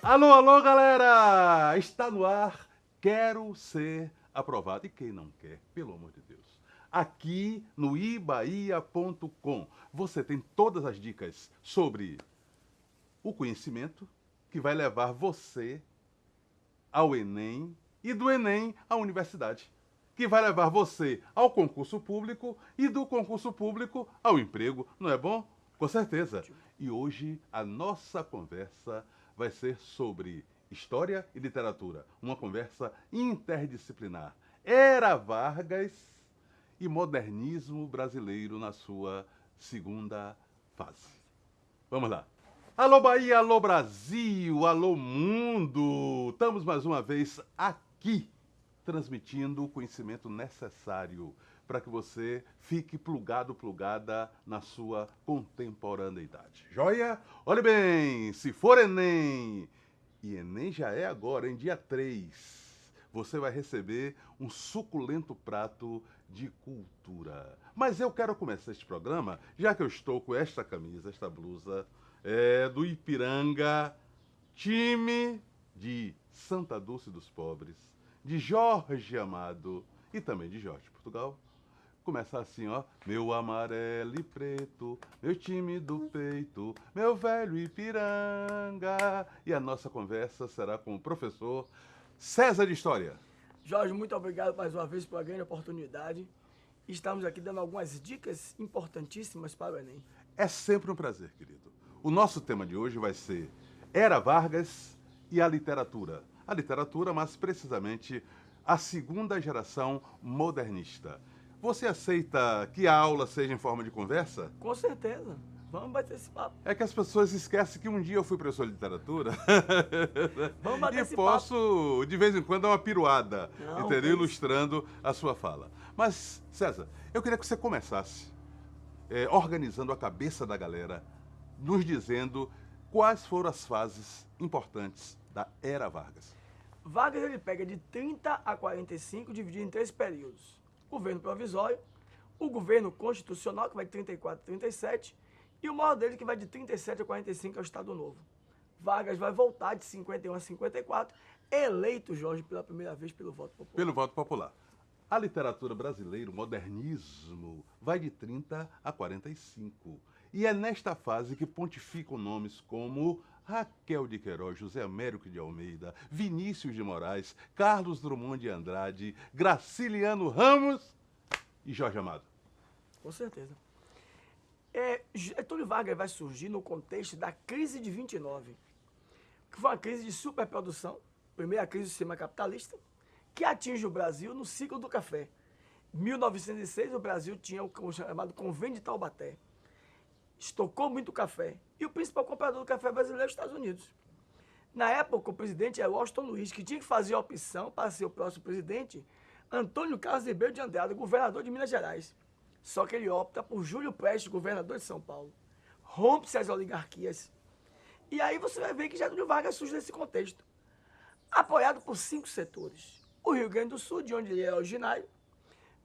Alô, alô, galera! Está no ar. Quero ser aprovado. E quem não quer, pelo amor de Deus? Aqui no ibaia.com você tem todas as dicas sobre o conhecimento que vai levar você ao Enem e do Enem à universidade, que vai levar você ao concurso público e do concurso público ao emprego, não é bom? Com certeza. E hoje a nossa conversa vai ser sobre história e literatura, uma conversa interdisciplinar. Era Vargas e modernismo brasileiro na sua segunda fase. Vamos lá. Alô Bahia, alô Brasil, alô mundo! Estamos mais uma vez aqui transmitindo o conhecimento necessário para que você fique plugado, plugada na sua contemporaneidade. Joia? Olhe bem, se for Enem, e Enem já é agora, em dia 3, você vai receber um suculento prato de cultura. Mas eu quero começar este programa, já que eu estou com esta camisa, esta blusa, do Ipiranga, time de Santa Dulce dos Pobres, de Jorge Amado e também de Jorge Portugal. Começa assim, ó. Meu amarelo e preto, meu time do peito, meu velho Ipiranga. E a nossa conversa será com o professor César de História. Jorge, muito obrigado mais uma vez pela grande oportunidade. Estamos aqui dando algumas dicas importantíssimas para o Enem. É sempre um prazer, querido. O nosso tema de hoje vai ser Era Vargas e a literatura. A literatura, mas precisamente a segunda geração modernista. Você aceita que a aula seja em forma de conversa? Com certeza. Vamos bater esse papo. É que as pessoas esquecem que um dia eu fui professor de literatura Vamos bater e esse posso, de vez em quando, dar uma piruada, Não, entendeu? pois. Ilustrando a sua fala. Mas, César, eu queria que você começasse organizando a cabeça da galera, nos dizendo quais foram as fases importantes da Era Vargas. Vargas ele pega de 30 a 45, dividido em 3 períodos. Governo provisório, o governo constitucional, que vai de 34 a 37, e o maior dele, que vai de 37 a 45, é o Estado Novo. Vargas vai voltar de 51 a 54, eleito, Jorge, pela primeira vez pelo voto popular. Pelo voto popular. A literatura brasileira, o modernismo, vai de 30 a 45. E é nesta fase que pontificam nomes como Raquel de Queiroz, José Américo de Almeida, Vinícius de Moraes, Carlos Drummond de Andrade, Graciliano Ramos e Jorge Amado. Com certeza. Getúlio Vargas vai surgir no contexto da crise de 29, que foi uma crise de superprodução, primeira crise do sistema capitalista, que atinge o Brasil no ciclo do café. Em 1906, o Brasil tinha o chamado Convênio de Taubaté. Estocou muito café. E o principal comprador do café brasileiro é os Estados Unidos. Na época, o presidente era Washington Luiz, que tinha que fazer a opção para ser o próximo presidente, Antônio Carlos Ribeiro de Andrade, governador de Minas Gerais. Só que ele opta por Júlio Prestes, governador de São Paulo. Rompe-se as oligarquias. E aí você vai ver que Getúlio Vargas surge nesse contexto. Apoiado por 5 setores. O Rio Grande do Sul, de onde ele é originário.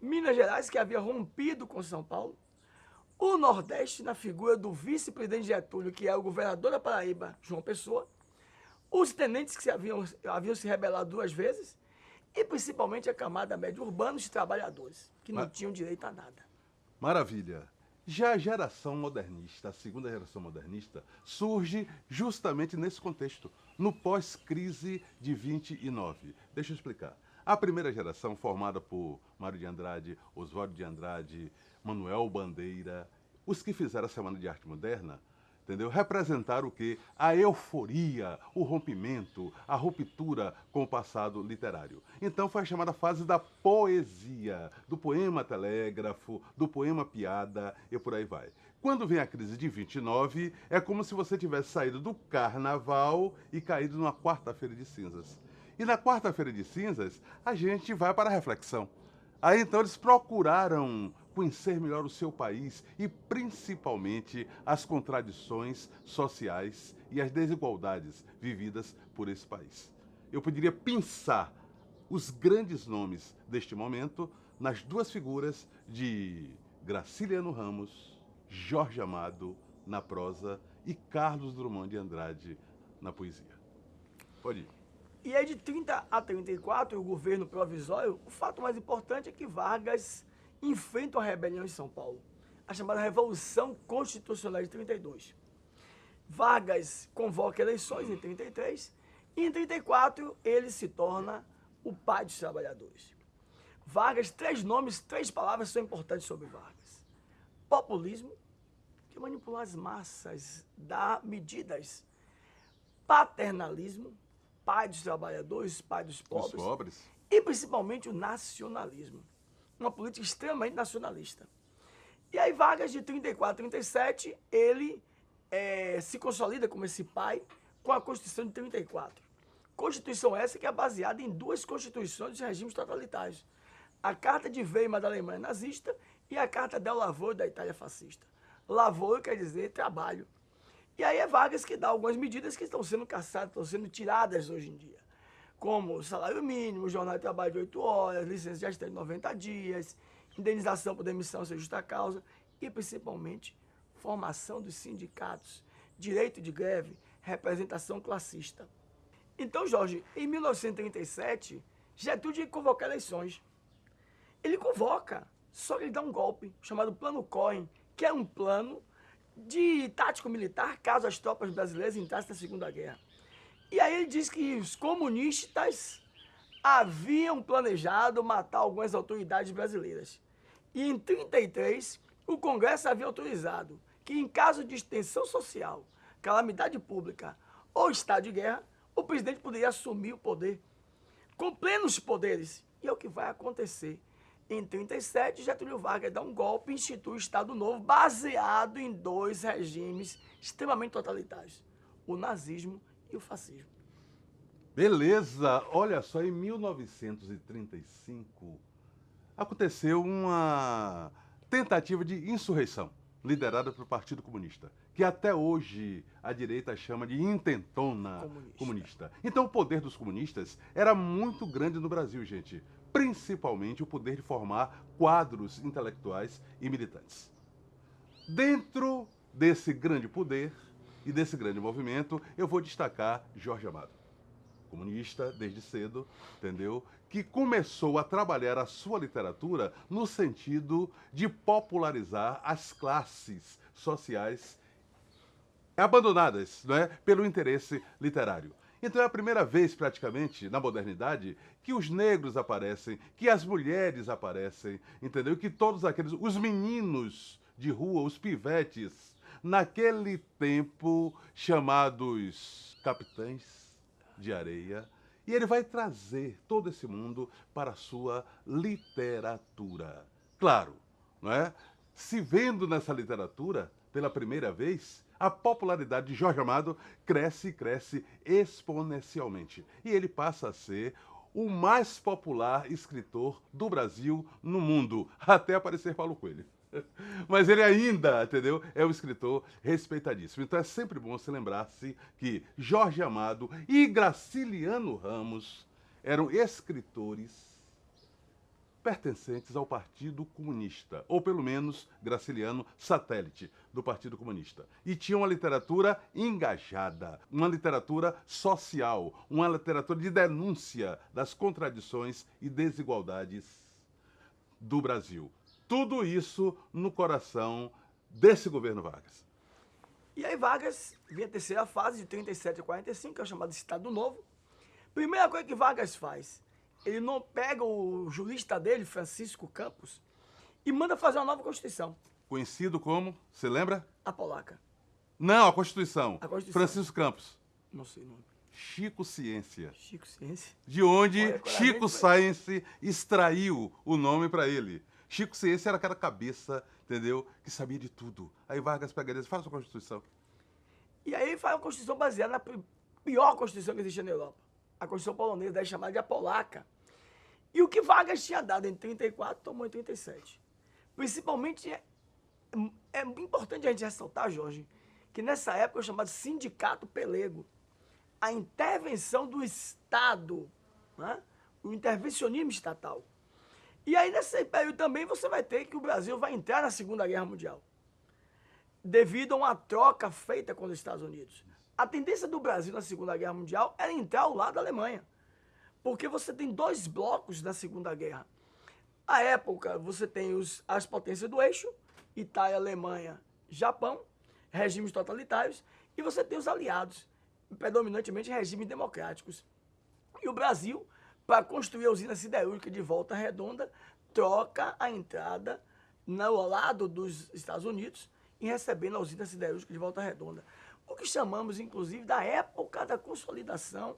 Minas Gerais, que havia rompido com São Paulo. O Nordeste, na figura do vice-presidente Getúlio, que é o governador da Paraíba, João Pessoa. Os tenentes que haviam se rebelado 2 vezes. E principalmente a camada média, urbanos e trabalhadores, que não tinham direito a nada. Maravilha. Já a geração modernista, a segunda geração modernista, surge justamente nesse contexto, no pós-crise de 29. Deixa eu explicar. A primeira geração, formada por Mário de Andrade, Oswaldo de Andrade, Manuel Bandeira, os que fizeram a Semana de Arte Moderna, entendeu? Representaram o quê? A euforia, o rompimento, a ruptura com o passado literário. Então foi a chamada fase da poesia, do poema telégrafo, do poema piada e por aí vai. Quando vem a crise de 29, é como se você tivesse saído do carnaval e caído numa quarta-feira de cinzas. E na quarta-feira de cinzas, a gente vai para a reflexão. Aí então eles procuraram conhecer melhor o seu país e principalmente as contradições sociais e as desigualdades vividas por esse país. Eu poderia pensar os grandes nomes deste momento nas duas figuras de Graciliano Ramos, Jorge Amado na prosa e Carlos Drummond de Andrade na poesia. Pode ir. E aí, de 30 a 34, o governo provisório, o fato mais importante é que Vargas enfrenta a rebelião em São Paulo, a chamada Revolução Constitucional de 32. Vargas convoca eleições em 33 e em 34 ele se torna o pai dos trabalhadores. Vargas, 3 nomes, 3 palavras são importantes sobre Vargas. Populismo, que manipula as massas, dá medidas. Paternalismo, pai dos trabalhadores, pai dos Os pobres. pobres. E principalmente o nacionalismo. Uma política extremamente nacionalista. E aí Vargas, de 34 a 37, ele se consolida como esse pai com a Constituição de 34. Constituição essa que é baseada em 2 constituições de regimes totalitários. A Carta de Weimar da Alemanha nazista e a Carta del Lavoro da Itália fascista. Lavoro quer dizer trabalho. E aí é Vargas que dá algumas medidas que estão sendo caçadas, estão sendo tiradas hoje em dia. Como o salário mínimo, jornal de trabalho de 8 horas, licença de assistente de 90 dias, indenização por demissão sem justa causa e, principalmente, formação dos sindicatos, direito de greve, representação classista. Então, Jorge, em 1937, Getúlio tinha que convocar eleições. Ele convoca, só que ele dá um golpe, chamado Plano Cohen, que é um plano de tático-militar, caso as tropas brasileiras entrassem na Segunda Guerra. E aí ele diz que os comunistas haviam planejado matar algumas autoridades brasileiras. E em 1933, o Congresso havia autorizado que, em caso de extensão social, calamidade pública ou estado de guerra, o presidente poderia assumir o poder com plenos poderes. E é o que vai acontecer. Em 1937, Getúlio Vargas dá um golpe e institui o Estado Novo baseado em 2 regimes extremamente totalitários, o nazismo e o fascismo. Beleza, olha só, em 1935 aconteceu uma tentativa de insurreição liderada pelo Partido Comunista, que até hoje a direita chama de intentona comunista. Então o poder dos comunistas era muito grande no Brasil, gente, principalmente o poder de formar quadros intelectuais e militantes. Dentro desse grande poder e desse grande movimento, eu vou destacar Jorge Amado, comunista desde cedo, entendeu? Que começou a trabalhar a sua literatura no sentido de popularizar as classes sociais abandonadas, não é, pelo interesse literário. Então é a primeira vez, praticamente, na modernidade, que os negros aparecem, que as mulheres aparecem, entendeu? Que todos aqueles, os meninos de rua, os pivetes, naquele tempo chamados capitães de areia, e ele vai trazer todo esse mundo para a sua literatura. Claro, não é? Se vendo nessa literatura, pela primeira vez, a popularidade de Jorge Amado cresce e cresce exponencialmente. E ele passa a ser o mais popular escritor do Brasil no mundo, até aparecer Paulo Coelho. Mas ele ainda, entendeu? É um escritor respeitadíssimo. Então é sempre bom se lembrar-se que Jorge Amado e Graciliano Ramos eram escritores pertencentes ao Partido Comunista, ou pelo menos Graciliano, satélite do Partido Comunista. E tinha uma literatura engajada, uma literatura social, uma literatura de denúncia das contradições e desigualdades do Brasil. Tudo isso no coração desse governo Vargas. E aí Vargas vem a terceira fase, de 37 a 45, que é o chamado Estado Novo. Primeira coisa que Vargas faz, ele não pega o jurista dele, Francisco Campos, e manda fazer uma nova Constituição. Conhecido como, você lembra? A polaca. Não, a Constituição. A Constituição. Francisco Campos. Não sei o nome. Chico Ciência. Chico Ciência. De onde Olha, Chico Science extraiu o nome para ele. Chico Ciência era aquela cabeça, entendeu? Que sabia de tudo. Aí Vargas pega ele e diz, faz a Constituição. E aí faz uma Constituição baseada na pior Constituição que existia na Europa. A Constituição polonesa, daí chamada de a polaca. E o que Vargas tinha dado em 34, tomou em 37. Principalmente, é importante a gente ressaltar, Jorge, que nessa época é o chamado Sindicato Pelego. A intervenção do Estado, né? O intervencionismo estatal. E aí, nesse período também, você vai ter que o Brasil vai entrar na Segunda Guerra Mundial, devido a uma troca feita com os Estados Unidos. A tendência do Brasil na Segunda Guerra Mundial era entrar ao lado da Alemanha. Porque você tem dois blocos na Segunda Guerra. À época, você tem as potências do eixo, Itália, Alemanha, Japão, regimes totalitários, e você tem os aliados, predominantemente regimes democráticos. E o Brasil, para construir a usina siderúrgica de Volta Redonda, troca a entrada ao lado dos Estados Unidos e recebendo a usina siderúrgica de Volta Redonda. O que chamamos, inclusive, da época da consolidação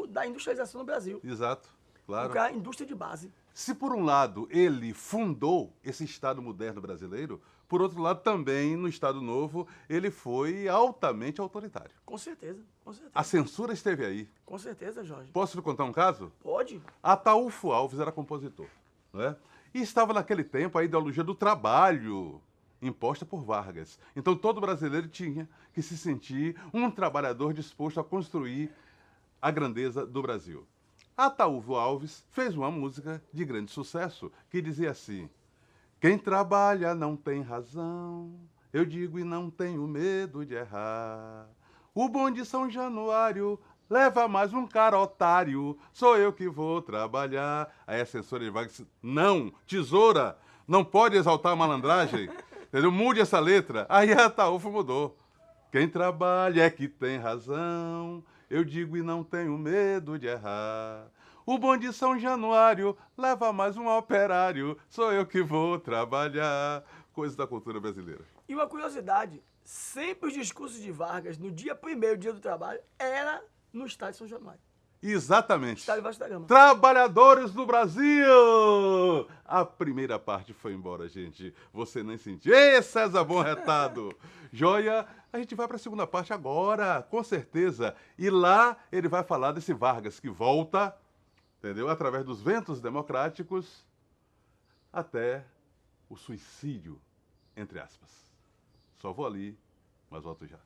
da industrialização no Brasil. Exato, claro. Porque a indústria de base. Se por um lado ele fundou esse Estado moderno brasileiro, por outro lado também no Estado Novo ele foi altamente autoritário. Com certeza, com certeza. A censura esteve aí. Com certeza, Jorge. Posso lhe contar um caso? Pode. Ataúfo Alves era compositor, não é? E estava naquele tempo a ideologia do trabalho imposta por Vargas. Então todo brasileiro tinha que se sentir um trabalhador disposto a construir a grandeza do Brasil. Ataúfo Alves fez uma música de grande sucesso que dizia assim: quem trabalha não tem razão, eu digo e não tenho medo de errar. O bonde São Januário leva mais um cara otário, sou eu que vou trabalhar. Aí a censora de Vargas disse: não, tesoura, não pode exaltar a malandragem, entendeu? Mude essa letra. Aí Ataúfo mudou. Quem trabalha é que tem razão, eu digo e não tenho medo de errar. O bonde São Januário leva mais um operário, sou eu que vou trabalhar. Coisas da cultura brasileira. E uma curiosidade, sempre os discursos de Vargas, no dia 1º, dia do trabalho, era no estádio São Januário. Exatamente. Estádio Vasco da Gama. Trabalhadores do Brasil! A primeira parte foi embora, gente. Você nem sentiu. Ê, César Bom Retado! Joia, a gente vai para a segunda parte agora, com certeza. E lá ele vai falar desse Vargas que volta, entendeu? Através dos ventos democráticos até o suicídio, entre aspas. Só vou ali, mas volto já.